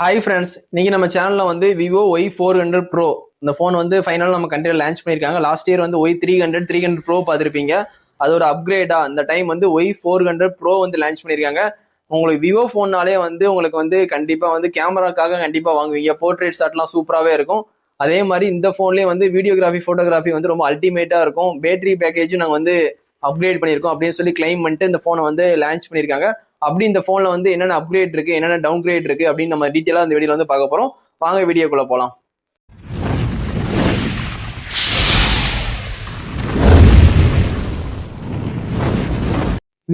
Hi friends, இன்னைக்கு நம்ம சேனல்ல வந்து விவோ Y400 ப்ரோ இந்த ஃபோன் வந்து ஃபைனல் நம்ம கண்ட்ரியில் லான்ச் பண்ணியிருக்காங்க. லாஸ்ட் இயர் வந்து Y300 ப்ரோ பார்த்துருப்பீங்க. அதோட அப்கிரேடா இந்த டைம் வந்து Y400 ப்ரோ வந்து லான்ச் பண்ணியிருக்காங்க. உங்களுக்கு விவோ ஃபோன்னாலே வந்து உங்களுக்கு வந்து கண்டிப்பாக வந்து கேமராக்காக கண்டிப்பாக வாங்குவீங்க. போர்ட்ரேட் ஷாட்லாம் சூப்பராகவே இருக்கும். அதே மாதிரி இந்த ஃபோன்லேயே வந்து வீடியோகிராஃபி ஃபோட்டோகிராஃபி வந்து ரொம்ப அல்டிமேட்டாக இருக்கும். பேட்டரி பேக்கேஜும் நாங்கள் வந்து அப்கிரேட் பண்ணியிருக்கோம் அப்படின்னு சொல்லி கிளைம் பண்ணிட்டு இந்த ஃபோனை வந்து லான்ச் பண்ணியிருக்காங்க. அப்படி இந்த போன்ல வந்து என்னென்ன அப்கிரேட் இருக்கு, என்னென்ன டவுன் கிரேட் இருக்கு அப்படின்னு நம்ம டீட்டெயிலா இந்த வீடியோல வந்து பார்க்க போறோம். வாங்க வீடியோக்குள்ள போலாம்.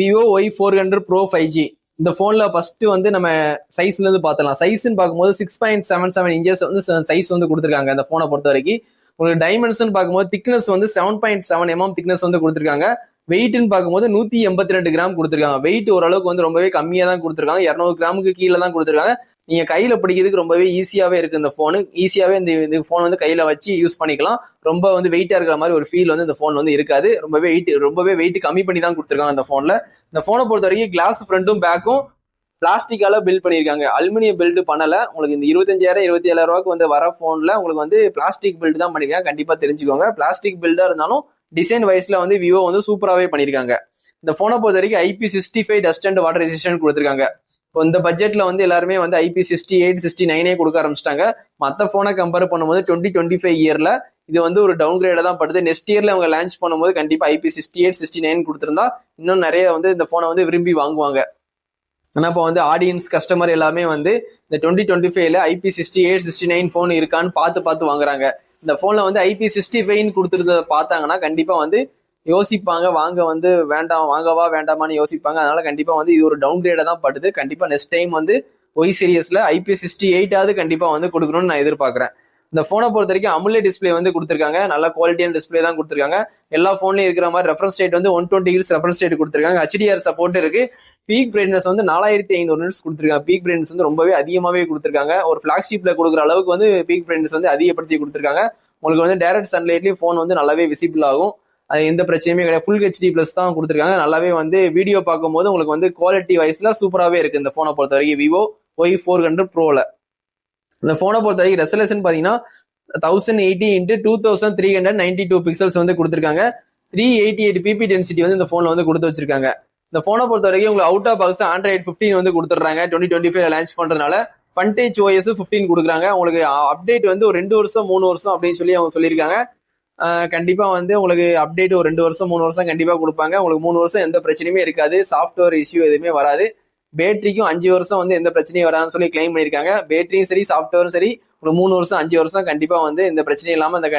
விவோ Y400 ப்ரோ 5G இந்த போன்ல ஃபர்ஸ்ட் வந்து நம்ம சைஸ்ல இருந்து பார்த்தலாம். சைஸ்ன்னு பார்க்கும்போது 6.77 இன்ச்சஸ் வந்து சைஸ் வந்து கொடுத்துருக்காங்க. இந்த போனை பொறுத்த வரைக்கும் உங்களுக்கு டைமென்ஷன் பார்க்கும்போது திக்னஸ் வந்து 7.7 mm திக்னஸ் வந்து கொடுத்துருக்காங்க. வெயிட்னு பார்க்கும்போது 182 கிராம் கொடுத்துருக்காங்க. வெயிட் ஓரளவுக்கு வந்து ரொம்பவே கம்மியா தான் கொடுத்துருக்காங்க. 200 கிராமுக்கு கீழே தான் கொடுத்துருக்காங்க. நீங்க கையில பிடிக்கிறதுக்கு ரொம்பவே ஈஸியாவே இருக்கு. இந்த போனு ஈஸியாவே இந்த போன் வந்து கையில வச்சு யூஸ் பண்ணிக்கலாம். ரொம்ப வந்து வெயிட்டா இருக்கிற மாதிரி ஒரு ஃபீல் வந்து இந்த போன் வந்து இருக்காது. ரொம்பவே வெயிட் கம்மி பண்ணி தான் கொடுத்துருக்காங்க இந்த போன்ல. இந்த போனை பொறுத்த வரைக்கும் கிளாஸ் ஃப்ரண்ட்டும் பேக்கும் பிளாஸ்டிக்கால பில்ட் பண்ணியிருக்காங்க. அலுமினியம் பில்டு பண்ணல. உங்களுக்கு இந்த 25,000 27,000 ரூபாய்க்கு வந்து வர போன்ல உங்களுக்கு வந்து பிளாஸ்டிக் பில்டு தான் பண்ணிருக்காங்க. கண்டிப்பா தெரிஞ்சுக்கோங்க. பிளாஸ்டிக் பில்டா இருந்தாலும் டிசைன் வைஸ்ல வந்து விவோ வந்து சூப்பராகவே பண்ணியிருக்காங்க. இந்த போனை பொறுத்த வரைக்கும் IP65 dust and water resistant கொடுத்துருக்காங்க. இப்போ இந்த பட்ஜெட்ல வந்து எல்லாருமே வந்து IP68 69 கொடுக்க ஆரம்பிச்சிட்டாங்க. மற்ற போனை கம்பேர் பண்ணும்போது 2025 இயர்ல இது வந்து ஒரு டவுன் கிரேடா தான் படுது. நெக்ஸ்ட் இயர்ல அவங்க லான்ச் பண்ணும்போது கண்டிப்பா IP68 69 கொடுத்திருந்தா இன்னும் நிறைய வந்து இந்த போனை வந்து விரும்பி வாங்குவாங்க. ஆனா இப்போ வந்து ஆடியன்ஸ் கஸ்டமர் எல்லாமே வந்து இந்த 2025ல IP68 69 போன் இருக்கான்னு பார்த்து வாங்குறாங்க. இந்த போன்ல வந்து IP65 கொடுத்துருந்தத பார்த்தாங்கன்னா கண்டிப்பா வந்து யோசிப்பாங்க, வாங்க வந்து வேண்டாம், வாங்கவா வேண்டாமான்னு யோசிப்பாங்க. அதனால கண்டிப்பா வந்து இது ஒரு டவுன் கிரேடா தான் படுது. கண்டிப்பா நெக்ஸ்ட் டைம் வந்து ஒய் சீரியஸ்ல IP68 கண்டிப்பா வந்து கொடுக்கணும்னு நான் எதிர்பார்க்கிறேன். இந்த போனை பொறுத்த வரைக்கும் அமுலே டிஸ்பிளே வந்து கொடுத்துருக்காங்க. நல்ல குவாலிட்டியான டிஸ்பிளே தான் கொடுத்துருக்காங்க. எல்லா போன்லயும் இருக்கிற மாதிரி ரெஃபரன்ஸ் ரேட் வந்து 120 ஹெர்ட்ஸ் ரெஃபரன்ஸ் ரேட் கொடுத்துருக்காங்க. HDR சப்போர்ட் இருக்கு. பீக் பிரைட்னஸ் வந்து 4500 நிட்ஸ் கொடுத்துருக்காங்க. பீக் பிரைட்னஸ் வந்து ரொம்பவே அதிகமாவே கொடுத்துருக்காங்க. ஒரு பிளாக்ஷிப்ல கொடுக்குற அளவுக்கு வந்து பீக் பிரைட்னஸ் வந்து அதிகப்படுத்தி கொடுத்துருக்காங்க. உங்களுக்கு வந்து டைரக்ட் சன்லைட்லயும் போன் வந்து நல்லாவே விசிபிள் ஆகும். அது எந்த பிரச்சனையுமே கிடையாது. ஃபுல் HD பிளஸ் தான் கொடுத்துருக்காங்க. நல்லாவே வந்து வீடியோ பார்க்கும்போது உங்களுக்கு வந்து குவாலிட்டி வைஸ்ல சூப்பராகவே இருக்கு. இந்த போனை பொறுத்த வரைக்கும் விவோ Y400 ப்ரோல இந்த போனை பொறுத்த வரைக்கும் ரெசல்யூஷன் பாத்தீங்கன்னா 1080 x 2392 பிக்சல்ஸ் வந்து கொடுத்துருக்காங்க. 388 PP டென்சிட்டி வந்து இந்த போன்ல வந்து கொடுத்து வச்சிருக்காங்க. இந்த போனை பொறுத்த வரைக்கும் உங்களுக்கு அவுட் ஆஃப் பாக்ஸ் Android 15 வந்து கொடுத்துட்றாங்க. 2025 லான்ச் பண்றதுனால பண்டேஜ் OS 15 கொடுக்குறாங்க. உங்களுக்கு அப்டேட் வந்து ஒரு 2 வருஷம் 3 வருஷம் அப்படின்னு சொல்லி அவங்க சொல்லியிருக்காங்க. கண்டிப்பா வந்து உங்களுக்கு அப்டேட் ஒரு 2 வருஷம் 3 வருஷம் கண்டிப்பா கொடுப்பாங்க. உங்களுக்கு 3 வருஷம் எந்த பிரச்சனையுமே இருக்காது. சாஃப்ட்வேர் இஷ்யூ எதுவுமே வராது. பேட்டரிக்கும் 5 வருஷம் வந்து எந்த பிரச்சனையும் வராதுன்னு சொல்லி கிளைம் பண்ணியிருக்காங்க. பேட்டரியும் சரி சாஃப்ட்வேரும் சரி ஒரு 3 வருஷம் 5 வருஷம் கண்டிப்பா வந்து இந்த பிரச்சனையும் இல்லாம இந்த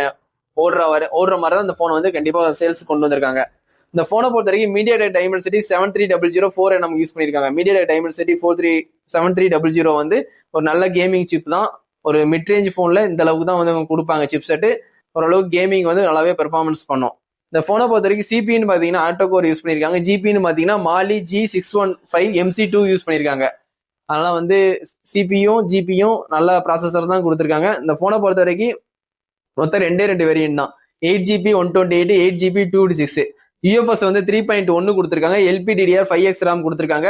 ஓடுற மாதிரி தான் இந்த போன் வந்து கண்டிப்பா சேல்ஸ் கொண்டு வந்திருக்காங்க. இந்த போனை பொறுத்த வரைக்கும் MediaTek Dimensity 7300 4nm யூஸ் பண்ணியிருக்காங்க. MediaTek Dimensity 7300 வந்து ஒரு நல்ல கேமிங் சிப் தான். ஒரு மிட் ரேஞ்ச் போன்ல இந்த அளவுக்கு தான் வந்து கொடுப்பாங்க சிப் செட்டு. ஓரளவுக்கு கேமிங் வந்து நல்லாவே பெர்ஃபார்மன்ஸ் பண்ணும். இந்த போனை பொறுத்த வரைக்கும் சிபின்னு பாத்தீங்கன்னா ஆட்டோகோர் யூஸ் பண்ணியிருக்காங்க. ஜிபின்னு பாத்தீங்கன்னா மாலி G615 MC2 யூஸ் பண்ணியிருக்காங்க. அதனால வந்து சிபியும் ஜிபியும் நல்ல ப்ராசஸர் தான் கொடுத்துருக்காங்க. இந்த போனை பொறுத்த வரைக்கும் மொத்தம் ரெண்டு வேரியன்ட் தான். 8GB 128 8GB 256 UFS வந்து 3.1 கொடுத்துருக்காங்க. LPDDR 5X RAM கொடுத்துருக்காங்க.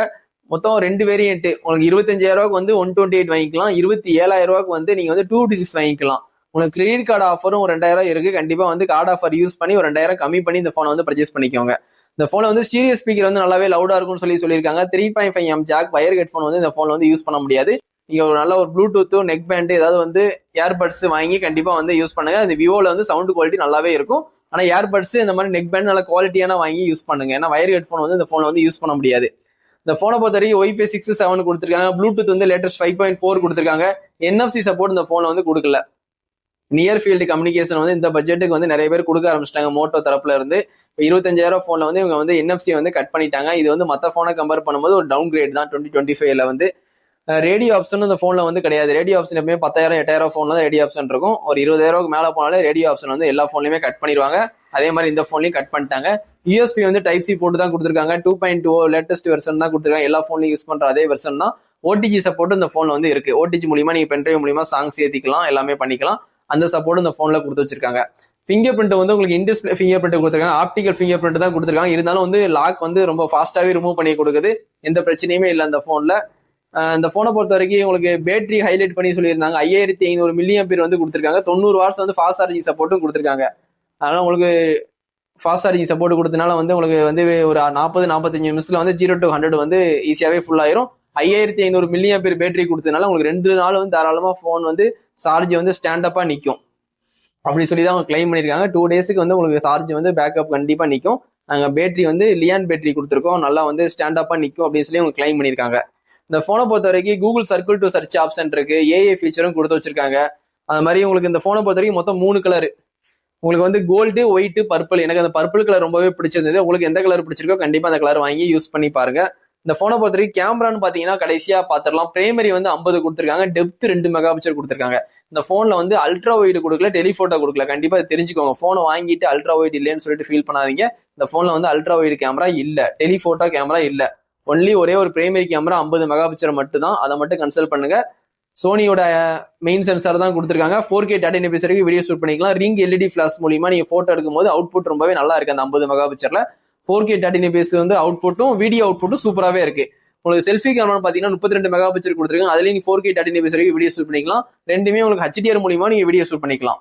மொத்தம் 2 வேரியன்ட். உங்களுக்கு 25,000 ரூபாய்க்கு வந்து 128 வாங்கிக்கலாம். 27,000 ரூபாய்க்கு வந்து நீங்க வந்து 256 வாங்கிக்கலாம். உங்களுக்கு கிரெடிட் கார்டு ஆஃபரும் ஒரு 2,000 இருக்கு. கண்டிப்பா வந்து கார்டு ஆஃபர் யூஸ் பண்ணி ஒரு 2,000 கம்மி பண்ணி இந்த போனை வந்து பர்ச்சேஸ் பண்ணிக்கோங்க. இந்த போன்ல வந்து ஸ்டீரியோ ஸ்பீக்கர் வந்து நல்லாவே லவுடா இருக்கும்னு சொல்லியிருக்காங்க. 3.5mm ஜாக் வயர் ஹெட்ஃபோன் வந்து இந்த போன்ல வந்து யூஸ் பண்ண முடியாது. நீங்க ஒரு நல்ல ஒரு ப்ளூடூத் நெக் பேண்ட் ஏதாவது வந்து ஏர்பட்ஸ் வாங்கி கண்டிப்பா வந்து யூஸ் பண்ணுங்க. இந்த விவோல வந்து சவுண்ட் குவாலிட்டி நல்லாவே இருக்கும். ஆனா ஏர்பட்ஸ் இந்த மாதிரி நெக் பேண்ட் நல்ல குவாலிட்டியான வாங்கி யூஸ் பண்ணுங்க. ஏன்னா வயர் ஹெட்ஃபோன் வந்து இந்த போன்ல வந்து யூஸ் பண்ண முடியாது. இந்த போனை பொறுத்த வரைக்கும் Wi-Fi 6 7 கொடுத்துருக்காங்க. ப்ளூடூத் வந்து லேட்டஸ்ட் 5.4 கொடுத்துருக்காங்க. NFC சப்போர்ட் இந்த போன்ல வந்து கொடுக்கல. நியர் ஃபீல்டு கம்யூனிகேஷன் வந்து இந்த பட்ஜெட்டுக்கு வந்து நிறைய பேர் கொடுக்க ஆரம்பிச்சிட்டாங்க மோட்டோ தரப்புல இருந்து. இப்போ 25,000 போன்ல வந்து இவங்க வந்து NFC வந்து கட் பண்ணிட்டாங்க. இது வந்து மற்ற போனை கம்பேர் பண்ணும்போது ஒரு டவுன் கிரேட் தான். 2025ல வந்து ரேடியோ ஆப்ஷன் இந்த போன்ல வந்து கிடையாது. ரேடியோ ஆப்ஷன் எப்பவுமே 10,000 8,000 போன்ல தான் ரேடியோ ஆப்ஷன் இருக்கும். ஒரு 20,000 மேல போனாலே ரேடியோ ஆப்ஷன் வந்து எல்லா போன்லயுமே கட் பண்ணிடுவாங்க. அதே மாதிரி இந்த போன்லயும் கட் பண்ணிட்டாங்க. USB வந்து Type-C போட்டு தான் கொடுத்துருக்காங்க. 2.2 லேட்டஸ்ட் வெர்ஷன் தான் கொடுத்துருக்காங்க. எல்லா போன்லயும் யூஸ் பண்ற அதே வெர்ஷன் தான். OTG சப்போர்ட் இந்த போன்ல வந்து இருக்கு. OTG மூலியமா நீங்க பென்ட்ரைவ் மூலியமா சாங்ஸ் ஏத்திக்கலாம், எல்லாமே பண்ணிக்கலாம். அந்த சப்போர்ட் இந்த போன்ல கொடுத்து வச்சிருக்காங்க. ஃபிங்கர் பிரிண்ட் வந்து உங்களுக்கு இன்டிஸ்பிளே ஃபிங்கர் பிரிண்ட் கொடுத்துருக்காங்க. ஆப்டிகல் ஃபிங்கர் பிரிண்ட் தான் கொடுத்துருக்காங்க. இருந்தாலும் வந்து லாக் வந்து ரொம்ப ஃபாஸ்டாவே ரிமூவ் பண்ணி கொடுக்குது. எந்த பிரச்சனையுமே இல்லை அந்த போன்ல. இந்த போனை பொறுத்த வரைக்கும் உங்களுக்கு பேட்டரி ஹைலைட் பண்ணி சொல்லியிருந்தாங்க. 5500 mAh வந்து கொடுத்துருக்காங்க. 90 வாட்ஸ் வந்து ஃபாஸ்ட் சார்ஜிங் சப்போர்ட்டும் கொடுத்துருக்காங்க. அதனால உங்களுக்கு ஃபாஸ்ட் சார்ஜிங் சப்போர்ட் கொடுத்தனால வந்து உங்களுக்கு வந்து ஒரு 40-45 நிமிஷத்துல வந்து 0 to 100 வந்து ஈஸியாவே ஃபுல் ஆயிரும். 5500 mAh பேட்டரி கொடுத்ததுனால உங்களுக்கு 2 நாள் வந்து தாராளமா போன் வந்து சார்ஜ் வந்து ஸ்டாண்டப்பா நிற்கும் அப்படி சொல்லி தான் அவங்க கிளைம் பண்ணியிருக்காங்க. 2 டேஸ்க்கு வந்து உங்களுக்கு சார்ஜ் வந்து பேக்கப் கண்டிப்பா நிற்கும். நாங்கள் பேட்டரி வந்து லியான் பேட்டரி கொடுத்துருக்கோம், நல்லா வந்து ஸ்டாண்டப்பா நிற்கும் அப்படின்னு சொல்லி அவங்க கிளைம் பண்ணியிருக்காங்க. இந்த போனை பொறுத்த வரைக்கும் Google circle to search option இருக்கு, ஏஐ ஃபீச்சரும் கொடுத்து வச்சிருக்காங்க. அது மாதிரி உங்களுக்கு இந்த போனை பொறுத்த வரைக்கும் மொத்தம் 3 கலர் உங்களுக்கு வந்து கோல்டு, ஒயிட், பர்பிள். எனக்கு அந்த பர்பிள் கலர் ரொம்பவே பிடிச்சிருந்தது. உங்களுக்கு எந்த கலர் பிடிச்சிருக்கோ கண்டிப்பா அந்த கலர் வாங்கி யூஸ் பண்ணி பாருங்க. இந்த போனை பொறுத்த வரைக்கும் கேமரான்னு பாத்தீங்கன்னா கடைசியா பாத்திரலாம். பிரைமரி வந்து 50 கொடுத்துருக்காங்க, டெப்த் 2 மெகாபிக்சல் கொடுத்துருக்காங்க. இந்த போன்ல வந்து அல்ட்ரா ஒயிட் கொடுக்கல, டெலிபோட்டோ கொடுக்கல. கண்டிப்பா தெரிஞ்சுக்கோங்க. போனை வாங்கிட்டு அல்ட்ரா ஒயிட் இல்லைன்னு சொல்லிட்டு ஃபீல் பண்ணாதீங்க. இந்த போன்ல வந்து அல்ட்ரா ஒயிட் கேமரா இல்ல, டெலிபோட்டோ கேமரா இல்ல. ஒன்லி ஒரே ஒரு பிரைமரி கேமரா 50 மெகாபிக்சல் மட்டும் தான். அதை மட்டும் கன்சல்ட் பண்ணுங்க. சோனியோட மெயின் சென்சார் தான் கொடுத்துருக்காங்க. 4K 1080p வரைக்கும் வீடியோ ஷூட் பண்ணிக்கலாம். ரிங் எல்இடி ஃபிளாஷ் மூலியமா நீங்க போட்டோ எடுக்கும்போது அவுட்புட் ரொம்பவே நல்லா இருக்கு. அந்த 50 மெகாபிக்சல்ல 4K 1080p வந்து அவுட்புட்டும் வீடியோ அவுட்புட்டும் சூப்பராகவே இருக்கு. உங்களுக்கு செல்ஃபி கேமரா பாத்தீங்கன்னா 32 மெகாபிக்சல் கொடுத்துருக்காங்க. அதுல நீங்க 4K 1080p வரைக்கும் வீடியோ ஷூட் பண்ணிக்கலாம். ரெண்டுமே உங்களுக்கு HDR மூலியமா நீங்க வீடியோ ஷூட் பண்ணிக்கலாம்.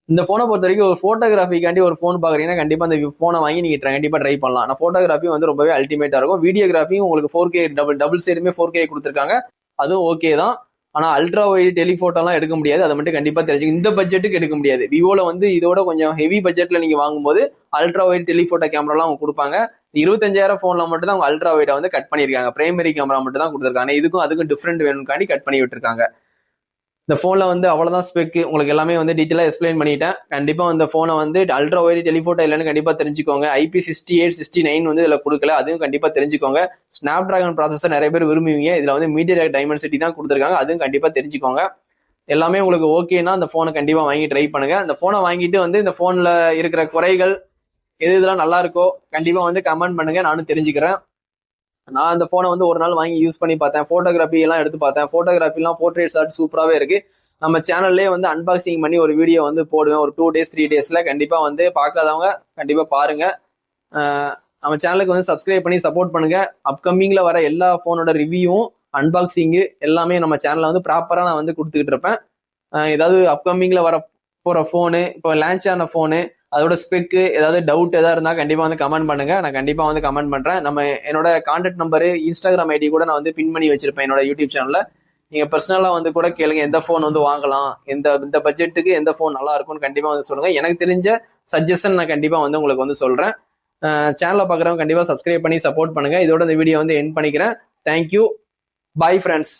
இந்த போனை பொறுத்த வரைக்கும் ஒரு போட்டோகிராஃபிக்காண்டி ஒரு போன் பாக்குறீங்கன்னா கண்டிப்பா அந்த போனை வாங்கி நீங்க கண்டிப்பா ட்ரை பண்ணலாம். நான் போட்டோகிராஃபி வந்து ரொம்பவே அல்டிமேட்டா இருக்கும். வீடியோகிராஃபியும் உங்களுக்கு 4K டபுள் சைடுமே 4K கொடுத்துருக்காங்க, அதுவும் ஓகே தான். ஆனா அல்ட்ரா வைட் டெலிபோட்டோலாம் எடுக்க முடியாது, அதை மட்டும் கண்டிப்பா தெரிஞ்சுக்க. இந்த பட்ஜெட்டுக்கு எடுக்க முடியாது. விவோல வந்து இதோட கொஞ்சம் ஹெவி பட்ஜெட்ல நீங்க வாங்கும்போது அல்ட்ரா வைட் டெலிபோட்டோ கேமராலாம் அவங்க கொடுப்பாங்க. 25,000 போன்ல மட்டும் தான் அவங்க அல்ட்ரா வைட்டை வந்து கட் பண்ணிருக்காங்க. பிரைமரி கேமரா மட்டும் தான் கொடுத்துருக்காங்க. இதுக்கும் அதுக்கும் டிஃப்ரெண்ட் வேணும்காண்டி கட் பண்ணி விட்டுருக்காங்க. இந்த போன்ல வந்து அவ்வளவுதான் ஸ்பெக். உங்களுக்கு எல்லாமே வந்து டீட்டெயிலா எக்ஸ்பிளைன் பண்ணிட்டேன். கண்டிப்பா இந்த போனை வந்து அல்ட்ரா வைட் டெலிபோட்டோ இல்லைன்னு கண்டிப்பா தெரிஞ்சுக்கோங்க. IP68 69 வந்து இதுல கொடுக்கல, அதுவும் கண்டிப்பா தெரிஞ்சுக்கோங்க. ஸ்னாப் டிராகன் ப்ராசஸர் நிறைய பேர் விரும்புவீங்க. இதுல வந்து மீடியாடெக் டைமென்சிட்டி தான் கொடுத்துருக்காங்க, அதுவும் கண்டிப்பா தெரிஞ்சுக்கோங்க. எல்லாமே உங்களுக்கு ஓகேன்னா அந்த போனை கண்டிப்பா வாங்கி ட்ரை பண்ணுங்க. இந்த போனை வாங்கிட்டு வந்து இந்த போன்ல இருக்கிற குறைகள் எது இதெல்லாம் நல்லா இருக்கோ கண்டிப்பா வந்து கமெண்ட் பண்ணுங்க, நானும் தெரிஞ்சுக்கிறேன். நான் அந்த போனை வந்து ஒரு நாள் வாங்கி யூஸ் பண்ணி பார்த்தேன். போட்டோகிராஃபி எல்லாம் எடுத்து பார்த்தேன். போட்டோகிராஃபிலாம் போர்ட்ரேட் ஷாட் சூப்பராகவே இருக்கு. நம்ம சேனல்லே வந்து அன்பாக்சிங் பண்ணி ஒரு வீடியோ வந்து போடுவேன் ஒரு 2 days 3 daysல. கண்டிப்பா வந்து பார்க்காதவங்க கண்டிப்பா பாருங்க. நம்ம சேனலுக்கு வந்து சப்ஸ்கிரைப் பண்ணி சப்போர்ட் பண்ணுங்க. அப்கமிங்ல வர எல்லா போனோட ரிவ்யூவும் அன்பாக்சிங்கு எல்லாமே நம்ம சேனல்ல வந்து ப்ராப்பரா நான் வந்து கொடுத்துக்கிட்டு இருப்பேன். ஏதாவது அப்கமிங்ல வர போற போனு, இப்போ லான்ச் ஆன போனு, அதோட ஸ்பெக்கு, ஏதாவது டவுட் ஏதாவது இருந்தா கண்டிப்பா வந்து கமெண்ட் பண்ணுங்க. நான் கண்டிப்பா வந்து கமெண்ட் பண்றேன். என்னோட கான்டாக்ட் நம்பரு, இன்ஸ்டாகிராம் ஐடி கூட நான் வந்து பின் பண்ணி வச்சிருப்பேன் என்னோட யூடியூப் சேனல்ல. நீங்க பர்சனலா வந்து கூட கேளுங்க, எந்த போன் வந்து வாங்கலாம், இந்த பட்ஜெட்டுக்கு எந்த போன் நல்லா இருக்கும்னு கண்டிப்பா வந்து சொல்லுங்க. எனக்கு தெரிஞ்ச சஜஷன் நான் கண்டிப்பா வந்து உங்களுக்கு வந்து சொல்றேன். சேனலை பாக்குறவங்க கண்டிப்பா சப்ஸ்கிரைப் பண்ணி சப்போர்ட் பண்ணுங்க. இதோட இந்த வீடியோ வந்து எண்ட் பண்ணிக்கிறேன். Thank you, bye friends.